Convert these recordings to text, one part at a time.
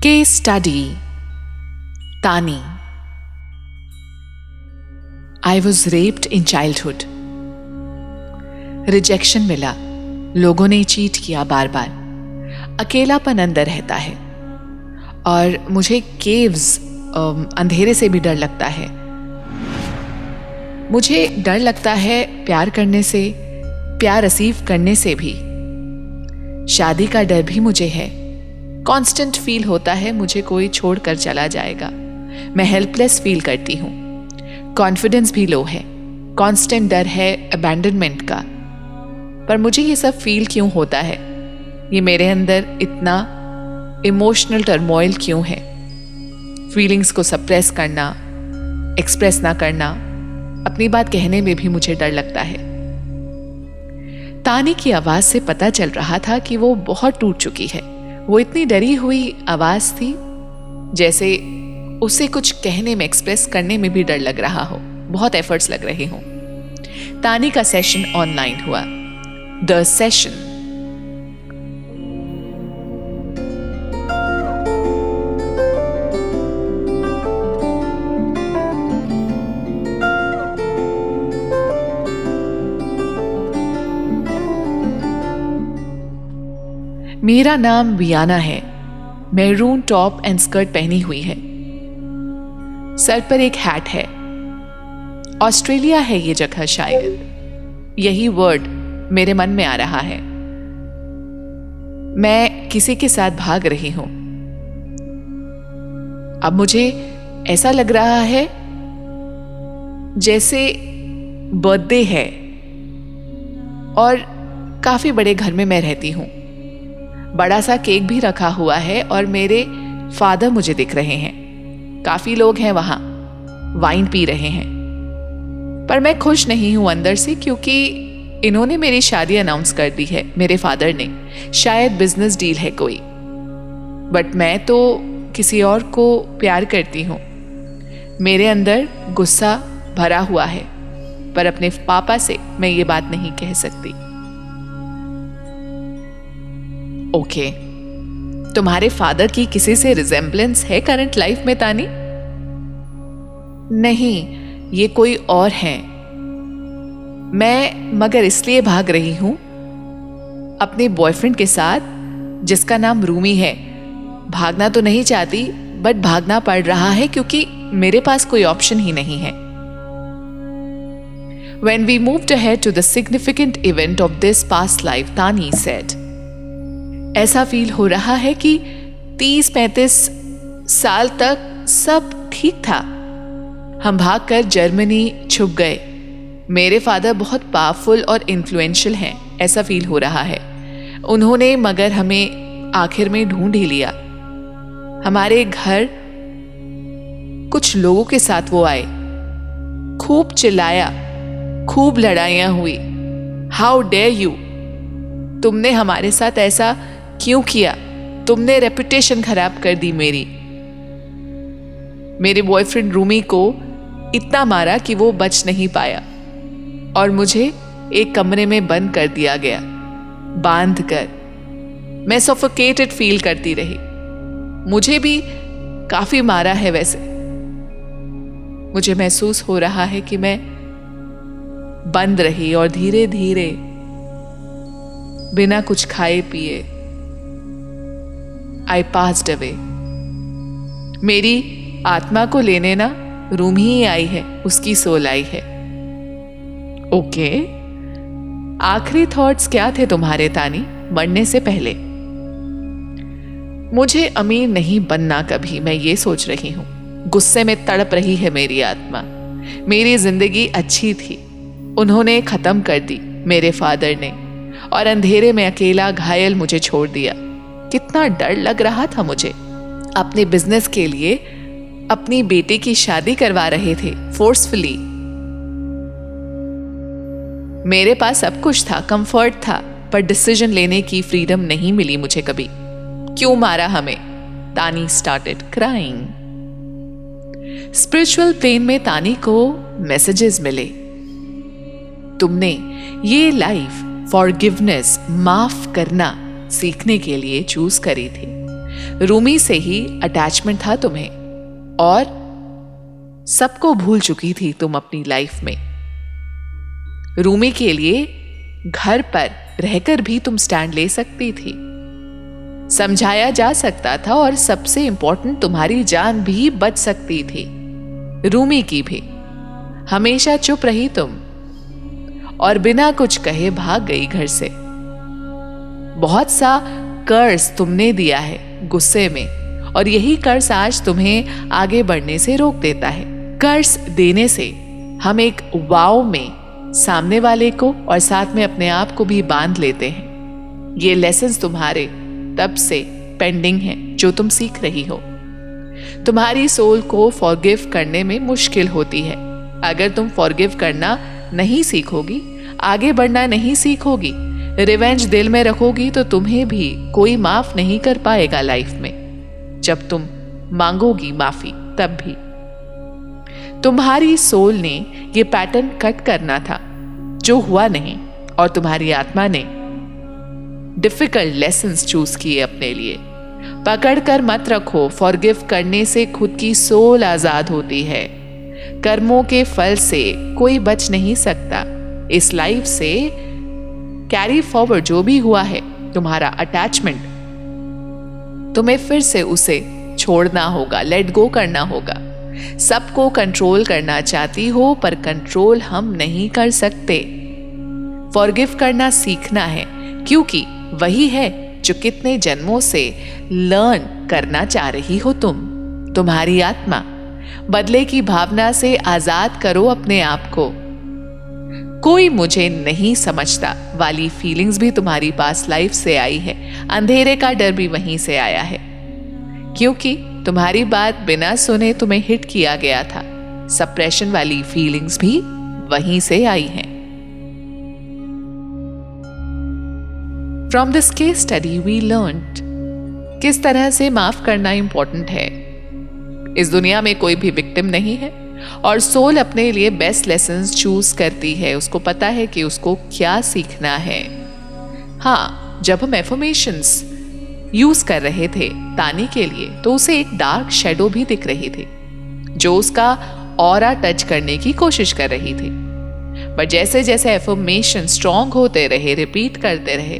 Case study. Tani. I was raped in childhood. Rejection मिला, लोगों ने चीट किया बार बार, अकेलापन अंदर रहता है और मुझे केव्स अंधेरे से भी डर लगता है। मुझे डर लगता है प्यार करने से, प्यार रिसीव करने से भी। शादी का डर भी मुझे है। कांस्टेंट फील होता है मुझे कोई छोड़कर चला जाएगा। मैं हेल्पलेस फील करती हूँ। कॉन्फिडेंस भी लो है। कांस्टेंट डर है अबैंडनमेंट का। पर मुझे ये सब फील क्यों होता है? ये मेरे अंदर इतना इमोशनल टर्मोइल क्यों है? फीलिंग्स को सप्रेस करना, एक्सप्रेस ना करना, अपनी बात कहने में भी मुझे डर लगता है। तानी की आवाज से पता चल रहा था कि वो बहुत टूट चुकी है। वो इतनी डरी हुई आवाज थी जैसे उसे कुछ कहने में, एक्सप्रेस करने में भी डर लग रहा हो, बहुत एफर्ट्स लग रहे हों। तानी का सेशन ऑनलाइन हुआ, द सेशन। मेरा नाम वियाना है। मैरून टॉप एंड स्कर्ट पहनी हुई है। सर पर एक हैट है। ऑस्ट्रेलिया है ये जगह, शायद यही वर्ड मेरे मन में आ रहा है। मैं किसी के साथ भाग रही हूं। अब मुझे ऐसा लग रहा है जैसे बर्थडे है और काफी बड़े घर में मैं रहती हूं। बड़ा सा केक भी रखा हुआ है और मेरे फादर मुझे दिख रहे हैं। काफी लोग हैं वहां, वाइन पी रहे हैं। पर मैं खुश नहीं हूं अंदर से, क्योंकि इन्होंने मेरी शादी अनाउंस कर दी है, मेरे फादर ने। शायद बिजनेस डील है कोई। बट मैं तो किसी और को प्यार करती हूं। मेरे अंदर गुस्सा भरा हुआ है, पर अपने पापा से मैं ये बात नहीं कह सकती। ओके, तुम्हारे फादर की किसी से रिजेम्बलेंस है करंट लाइफ में तानी? नहीं, ये कोई और है। मैं मगर इसलिए भाग रही हूं अपने बॉयफ्रेंड के साथ, जिसका नाम रूमी है। भागना तो नहीं चाहती, बट भागना पड़ रहा है क्योंकि मेरे पास कोई ऑप्शन ही नहीं है। When we moved ahead to the significant event of this past life, Tani said, ऐसा फील हो रहा है कि 30-35 साल तक सब ठीक था। हम भागकर जर्मनी छुप गए। मेरे फादर बहुत पावरफुल और इन्फ्लुएंशियल हैं, ऐसा फील हो रहा है। उन्होंने मगर हमें आखिर में ढूंढ ही लिया। हमारे घर कुछ लोगों के साथ वो आए। खूब चिल्लाया, खूब लड़ाइयां हुई। हाउ डेयर यू, तुमने हमारे साथ ऐसा क्यों किया? तुमने रेपुटेशन खराब कर दी मेरी। मेरे बॉयफ्रेंड रूमी को इतना मारा कि वो बच नहीं पाया और मुझे एक कमरे में बंद कर दिया गया, बांध कर। मैं सफोकेटेड फील करती रही। मुझे भी काफी मारा है वैसे। मुझे महसूस हो रहा है कि मैं बंद रही और धीरे धीरे बिना कुछ खाए पिए I passed away। मेरी आत्मा को लेने ना रूम ही आई है, उसकी सोल आई है। ओके, आखिरी थॉट्स क्या थे तुम्हारे तानी मरने से पहले? मुझे अमीर नहीं बनना कभी, मैं ये सोच रही हूं। गुस्से में तड़प रही है मेरी आत्मा। मेरी जिंदगी अच्छी थी, उन्होंने खत्म कर दी मेरे फादर ने, और अंधेरे में अकेला घायल मुझे छोड़ दिया। कितना डर लग रहा था मुझे। अपने बिजनेस के लिए अपनी बेटे की शादी करवा रहे थे फोर्सफुली। मेरे पास सब कुछ था, कंफर्ट था, पर डिसीजन लेने की फ्रीडम नहीं मिली मुझे कभी। क्यों मारा हमें? तानी स्टार्टेड क्राइंग। स्पिरिचुअल प्लेन में तानी को मैसेजेस मिले। तुमने ये लाइफ फॉरगिवनेस, माफ करना सीखने के लिए चूज करी थी। रूमी से ही अटैचमेंट था तुम्हें और सबको भूल चुकी थी तुम अपनी लाइफ में। रूमी के लिए घर पर रहकर भी तुम स्टैंड ले सकती थी, समझाया जा सकता था और सबसे इंपॉर्टेंट तुम्हारी जान भी बच सकती थी, रूमी की भी। हमेशा चुप रही तुम और बिना कुछ कहे भाग गई घर से। बहुत सा कर्ज तुमने दिया है गुस्से में और यही कर्ज आज तुम्हें आगे बढ़ने से रोक देता है। कर्ज देने से हम एक वाव में सामने वाले को और साथ में अपने आप को भी बांध लेते हैं। ये लेसन्स तुम्हारे तब से पेंडिंग हैं जो तुम सीख रही हो। तुम्हारी सोल को फॉरगिव करने में मुश्किल होती है। अगर तुम फॉरगिव करना नहीं सीखोगी, आगे बढ़ना नहीं सीखोगी, रिवेंज दिल में रखोगी तो तुम्हें भी कोई माफ नहीं कर पाएगा लाइफ में। जब तुम मांगोगी माफी तब भी। तुम्हारी सोल ने ये पैटर्न कट करना था जो हुआ नहीं और तुम्हारी आत्मा ने डिफिकल्ट लेसन्स चूज किए अपने लिए। पकड़ कर मत रखो, फॉरगिव करने से खुद की सोल आजाद होती है। कर्मों के फल से कोई बच नहीं सकता। इस लाइफ से कैरी फॉरवर्ड जो भी हुआ है, तुम्हारा अटैचमेंट, तुम्हें फिर से उसे छोड़ना होगा, लेट गो करना होगा। सबको कंट्रोल करना चाहती हो पर कंट्रोल हम नहीं कर सकते। फॉरगिव करना सीखना है क्योंकि वही है जो कितने जन्मों से लर्न करना चाह रही हो तुम। तुम्हारी आत्मा बदले की भावना से आजाद करो अपने आप को। कोई मुझे नहीं समझता वाली फीलिंग्स भी तुम्हारी पास लाइफ से आई है। अंधेरे का डर भी वहीं से आया है क्योंकि तुम्हारी बात बिना सुने तुम्हें हिट किया गया था। सप्रेशन वाली फीलिंग्स भी वहीं से आई हैं। From this case study we learned किस तरह से माफ करना इंपॉर्टेंट है। इस दुनिया में कोई भी विक्टिम नहीं है और सोल अपने लिए बेस्ट लेसन्स चूज करती है। उसको पता है कि उसको क्या सीखना है। हाँ, जब हम एफर्मेशंस यूज कर रहे थे तानी के लिए तो उसे एक डार्क शेडो भी दिख रही थी जो उसका ऑरा टच करने की कोशिश कर रही थी। पर जैसे जैसे एफर्मेशन स्ट्रॉन्ग होते रहे, रिपीट करते रहे,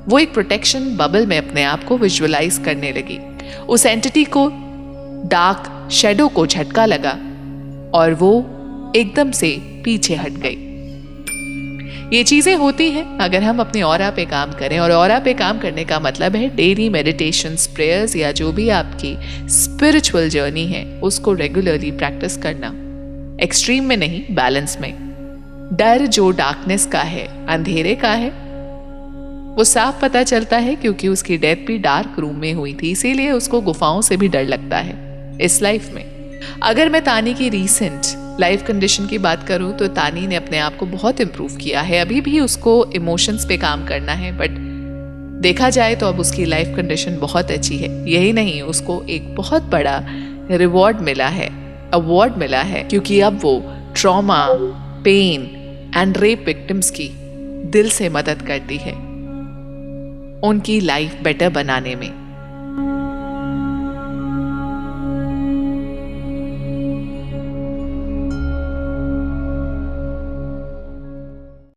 वो एक प्रोटेक्शन बबल में अपने आप को विजुअलाइज करने लगी। उस एंटिटी को, डार्क शेडो को झटका लगा और वो एकदम से पीछे हट गई। ये चीजें होती हैं अगर हम अपने ऑरा पे काम करें और ऑरा पे काम करने का मतलब है डेली मेडिटेशंस, प्रेयर्स या जो भी आपकी स्पिरिचुअल जर्नी है उसको रेगुलरली प्रैक्टिस करना। एक्सट्रीम में नहीं, बैलेंस में। डर जो डार्कनेस का है, अंधेरे का है, वो साफ पता चलता है क्योंकि उसकी डेथ भी डार्क रूम में हुई थी, इसीलिए उसको गुफाओं से भी डर लगता है इस लाइफ में। अगर मैं तानी की रीसेंट लाइफ कंडीशन की बात करूं तो तानी ने अपने आप को बहुत इम्प्रूव किया है। अभी भी उसको इमोशंस पे काम करना है बट देखा जाए तो अब उसकी लाइफ कंडीशन बहुत अच्छी है। यही नहीं, उसको एक बहुत बड़ा रिवॉर्ड मिला है, अवार्ड मिला है, क्योंकि अब वो trauma, pain and rape victims की दिल से मदद करती है उनकी लाइफ बेटर बनाने में।